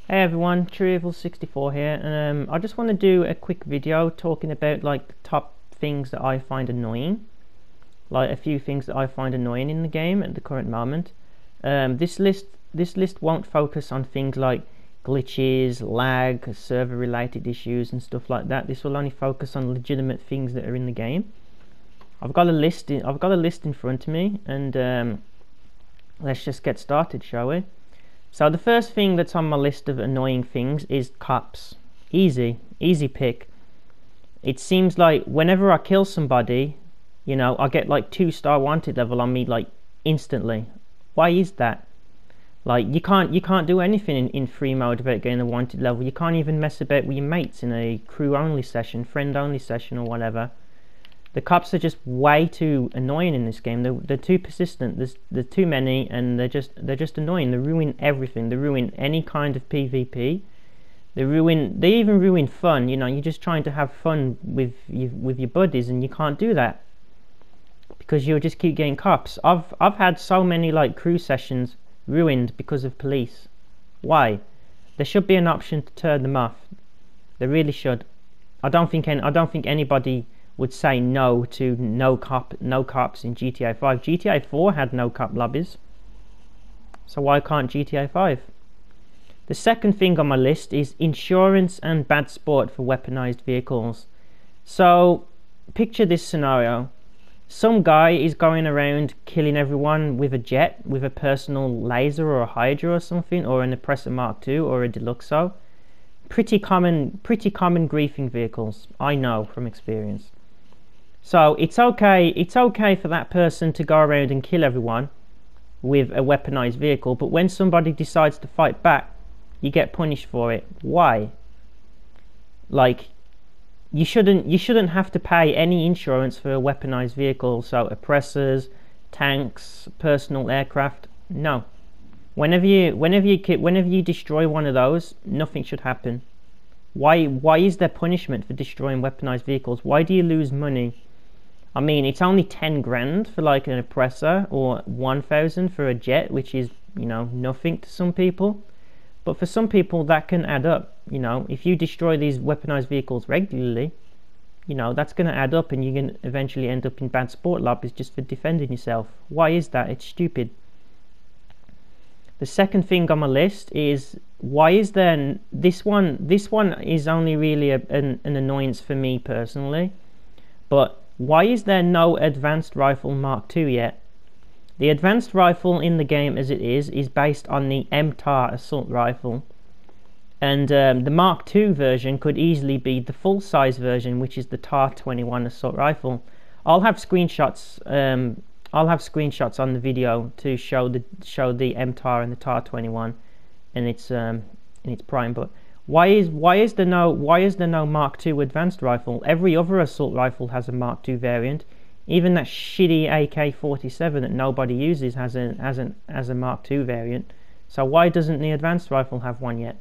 Hey everyone, SHAREfactory here. I just want to do a quick video talking about like the top things that I find annoying, like a few things that I find annoying in the game at the current moment. This list won't focus on things like glitches, lag, server related issues and stuff like that. This will only focus on legitimate things that are in the game. I've got a list in front of me, and let's just get started, shall we? So the first thing that's on my list of annoying things is cops. Easy pick. It seems like whenever I kill somebody, you know, I get like 2-star wanted level on me like instantly. Why is that? Like you can't do anything in free mode about getting a wanted level. You can't even mess about with your mates in a crew only session, friend only session or whatever. The cops are just way too annoying in this game. They're too persistent. There's too many, and they're just annoying. They ruin everything. They ruin any kind of PvP. They even ruin fun. You know, you're just trying to have fun with your buddies, and you can't do that because you'll just keep getting cops. I've had so many like crew sessions ruined because of police. Why? There should be an option to turn them off. There really should. I don't think anybody would say no to no cops in GTA 5. GTA 4 had no cop lobbies, so why can't GTA 5? The second thing on my list is insurance and bad sport for weaponized vehicles. So picture this scenario. Some guy is going around killing everyone with a jet, with a personal laser or a Hydra or something, or an Oppressor Mark II or a Deluxo. Pretty common griefing vehicles, I know from experience. So it's okay for that person to go around and kill everyone with a weaponized vehicle, but when somebody decides to fight back, you get punished for it. Why? Like, you shouldn't have to pay any insurance for a weaponized vehicle. So oppressors, tanks, personal aircraft, no. Whenever you destroy one of those, nothing should happen. Why is there punishment for destroying weaponized vehicles? Why do you lose money? I mean, it's only 10 grand for like an oppressor, or 1,000 for a jet, which is, you know, nothing to some people. But for some people that can add up. You know, if you destroy these weaponized vehicles regularly, you know, that's going to add up, and you're going to eventually end up in bad sport lobbies just for defending yourself. Why is that? It's stupid. The second thing on my list is, why is there this one is only really an annoyance for me personally, but why is there no advanced rifle Mark II yet? The advanced rifle in the game as it is based on the MTAR assault rifle, and the Mark II version could easily be the full size version, which is the TAR-21 assault rifle. I'll have screenshots on the video to show the MTAR and the TAR-21 in its prime. But why is there no Mark II advanced rifle? Every other assault rifle has a Mark II variant. Even that shitty AK-47 that nobody uses has a Mark II variant. So why doesn't the advanced rifle have one yet?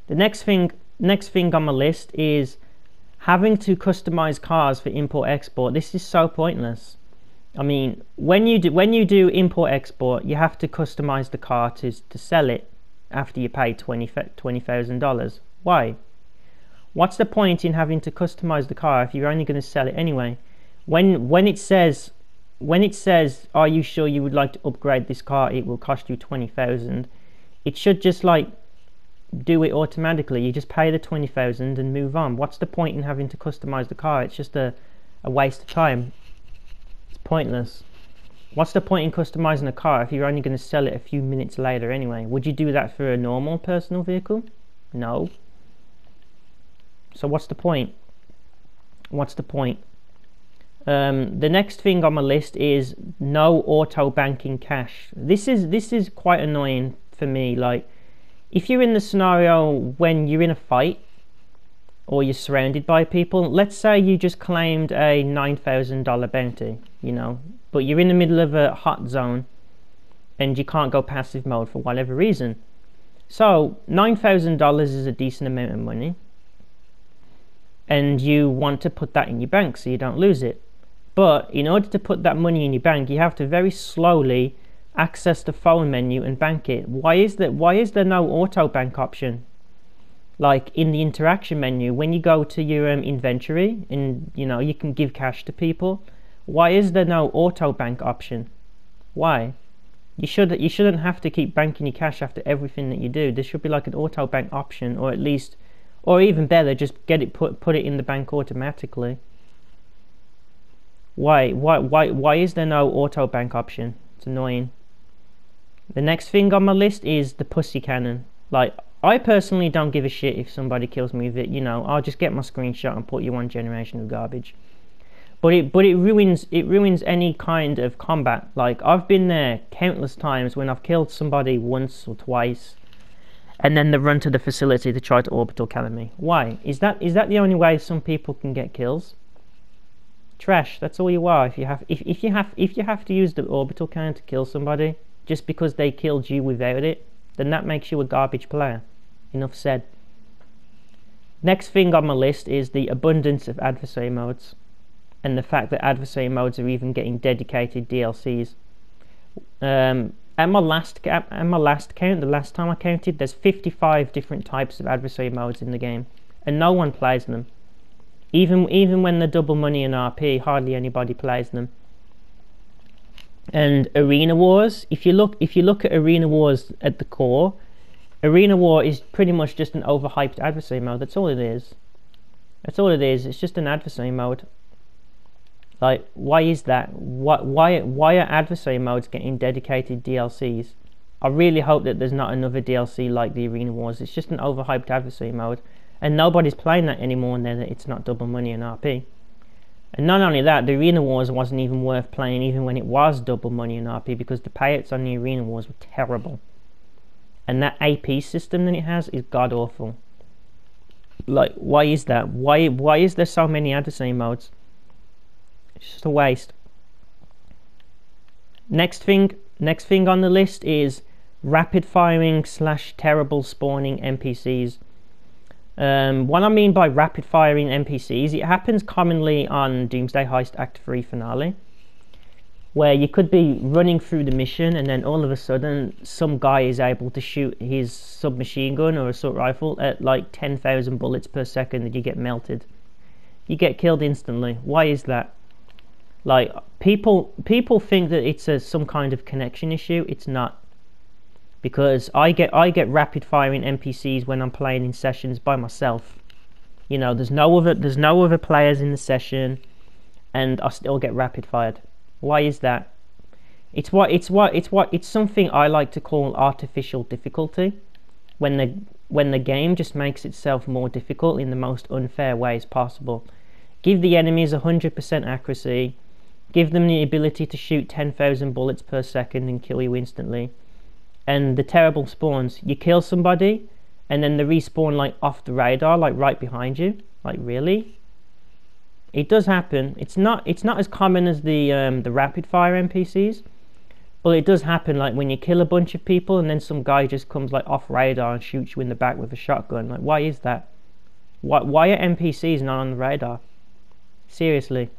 The next thing on my list is having to customize cars for import-export. This is so pointless. I mean, when you do import-export, you have to customize the car to sell it after you pay $20,000. Why? What's the point in having to customize the car if you're only going to sell it anyway? When it says, are you sure you would like to upgrade this car? It will cost you $20,000. It should just like do it automatically. You just pay the $20,000 and move on. What's the point in having to customize the car? It's just a waste of time. It's pointless. What's the point in customizing a car if you're only going to sell it a few minutes later anyway? Would you do that for a normal personal vehicle? No. So what's the point? The next thing on my list is no auto banking cash. This is quite annoying for me. Like, if you're in the scenario when you're in a fight or you're surrounded by people. Let's say you just claimed a $9,000 bounty, you know, but you're in the middle of a hot zone and you can't go passive mode for whatever reason. So $9,000 is a decent amount of money, and you want to put that in your bank so you don't lose it. But in order to put that money in your bank, you have to very slowly access the phone menu and bank it. Why is there no auto bank option? Like in the interaction menu, when you go to your inventory and you know you can give cash to people, why is there no auto bank option? Why? You shouldn't have to keep banking your cash after everything that you do. There should be like an auto bank option, or at least, or even better, just get it put it in the bank automatically. Why is there no auto bank option? It's annoying. The next thing on my list is the pussy cannon. Like, I personally don't give a shit if somebody kills me with it, you know, I'll just get my screenshot and put you on generation of garbage. But it ruins any kind of combat. Like, I've been there countless times when I've killed somebody once or twice, and then they run to the facility to try to orbital cannon me. Why? Is that the only way some people can get kills? Trash. That's all you are. If you have to use the orbital cannon to kill somebody just because they killed you without it, then that makes you a garbage player. Enough said. Next thing on my list is the abundance of adversary modes, and the fact that adversary modes are even getting dedicated DLCs. At my last count, the last time I counted, there's 55 different types of adversary modes in the game, and no one plays them. Even when they're double money and RP, hardly anybody plays them. And Arena Wars, if you look at Arena Wars at the core, Arena War is pretty much just an overhyped adversary mode. That's all it is. That's all it is. It's just an adversary mode. Like, why is that? Why are adversary modes getting dedicated DLCs? I really hope that there's not another DLC like the Arena Wars. It's just an overhyped adversary mode, and nobody's playing that anymore now that it's not double money and RP. And not only that, the Arena Wars wasn't even worth playing even when it was double money and RP, because the payouts on the Arena Wars were terrible. And that AP system that it has is god awful. Like, why is that? Why is there so many adversary modes? It's just a waste. Next thing on the list is rapid firing / terrible spawning NPCs. What I mean by rapid firing NPCs, it happens commonly on Doomsday Heist Act 3 finale, where you could be running through the mission and then all of a sudden some guy is able to shoot his submachine gun or assault rifle at like 10,000 bullets per second and you get melted. You get killed instantly. Why is that? Like, people think that it's some kind of connection issue. It's not. Because I get rapid firing NPCs when I'm playing in sessions by myself. You know, there's no other players in the session, and I still get rapid fired. Why is that? It's something I like to call artificial difficulty, when the game just makes itself more difficult in the most unfair ways possible. Give the enemies 100% accuracy, give them the ability to shoot 10,000 bullets per second and kill you instantly. And the terrible spawns, you kill somebody and then they respawn like off the radar, like right behind you. Like, really? It does happen. It's not as common as the rapid fire NPCs, but it does happen. Like when you kill a bunch of people and then some guy just comes like off radar and shoots you in the back with a shotgun. Like, why is that? Why are NPCs not on the radar? Seriously.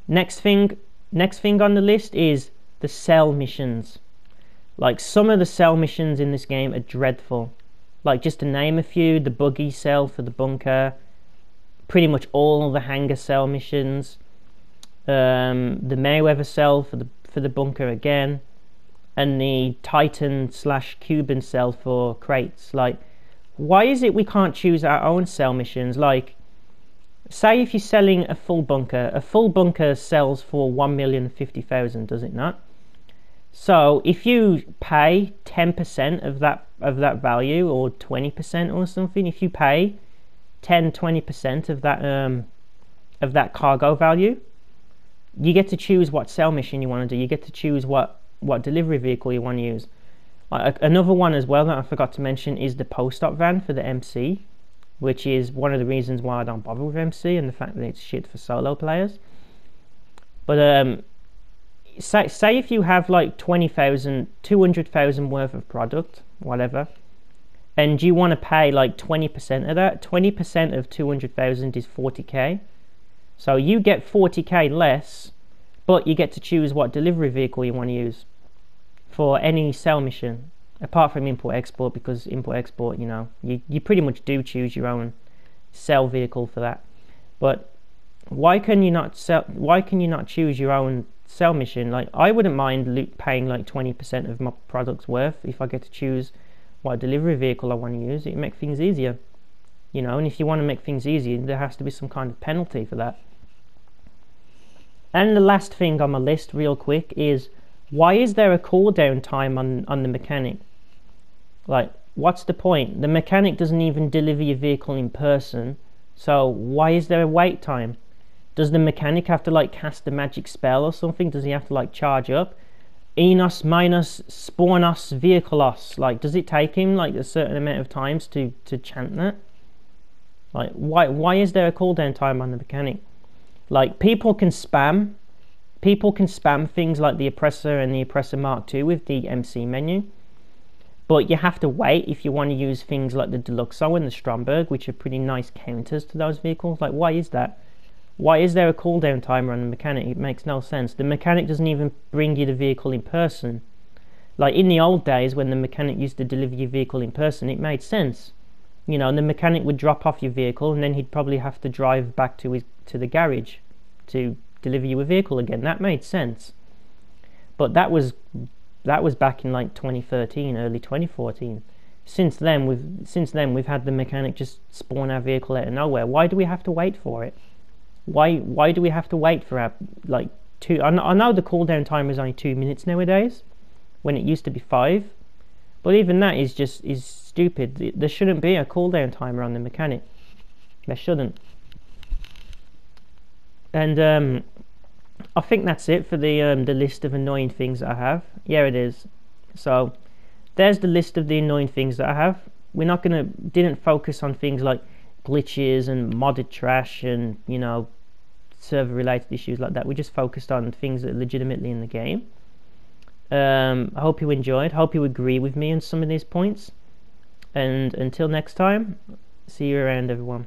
Next thing on the list is the cell missions. Like, some of the cell missions in this game are dreadful. Like, just to name a few, the buggy cell for the bunker, pretty much all the hangar cell missions, the Mayweather cell for the bunker again, and the Titan / Cuban cell for crates. Like, why is it we can't choose our own cell missions? Like, say if you're selling a full bunker sells for 1,050,000, does it not? So if you pay 10% of that value, or 20% or something, if you pay 10-20% of that cargo value, you get to choose what cell mission you want to do. You get to choose what delivery vehicle you want to use. Another one as well that I forgot to mention is the post-op van for the MC. which is one of the reasons why I don't bother with MC, and the fact that it's shit for solo players. But say if you have like 20,000, 200,000 worth of product, whatever, and you want to pay like 20% of that. 20% of 200,000 is 40k. So you get 40k less, but you get to choose what delivery vehicle you want to use for any sell mission, apart from import-export, because import-export, you know, you pretty much do choose your own sell vehicle for that. But why can you not choose your own sell mission? Like, I wouldn't mind paying like 20% of my product's worth if I get to choose what delivery vehicle I want to use. It makes things easier, you know. And if you want to make things easier, there has to be some kind of penalty for that. And the last thing on my list, real quick, is why is there a cooldown time on the mechanic? Like, what's the point? The mechanic doesn't even deliver your vehicle in person, so why is there a wait time? Does the mechanic have to like cast a magic spell or something? Does he have to like charge up? Enos minus spawnos vehiculos. Like, does it take him like a certain amount of times to chant that? Like, why is there a cooldown time on the mechanic? Like, people can spam things like the Oppressor and the Oppressor Mark II with the MC menu, but you have to wait if you want to use things like the Deluxo and the Stromberg, which are pretty nice counters to those vehicles. Like, why is that? Why is there a cooldown timer on the mechanic? It makes no sense. The mechanic doesn't even bring you the vehicle in person. Like, in the old days when the mechanic used to deliver your vehicle in person, it made sense. You know, and the mechanic would drop off your vehicle, and then he'd probably have to drive back to the garage to deliver you a vehicle again. That made sense. But that was back in like 2013, early 2014. Since then we've had the mechanic just spawn our vehicle out of nowhere. Why do we have to wait for it? Why do we have to wait for our like two? I know the cooldown timer is only 2 minutes nowadays, when it used to be 5. But even that is stupid. There shouldn't be a cooldown timer on the mechanic. There shouldn't. And I think that's it for the list of annoying things that I have. Yeah, it is. So there's the list of the annoying things that I have. Didn't focus on things like glitches and modded trash and, you know, server related issues like that. We just focused on things that are legitimately in the game. I hope you enjoyed. Hope you agree with me on some of these points. And until next time, see you around, everyone.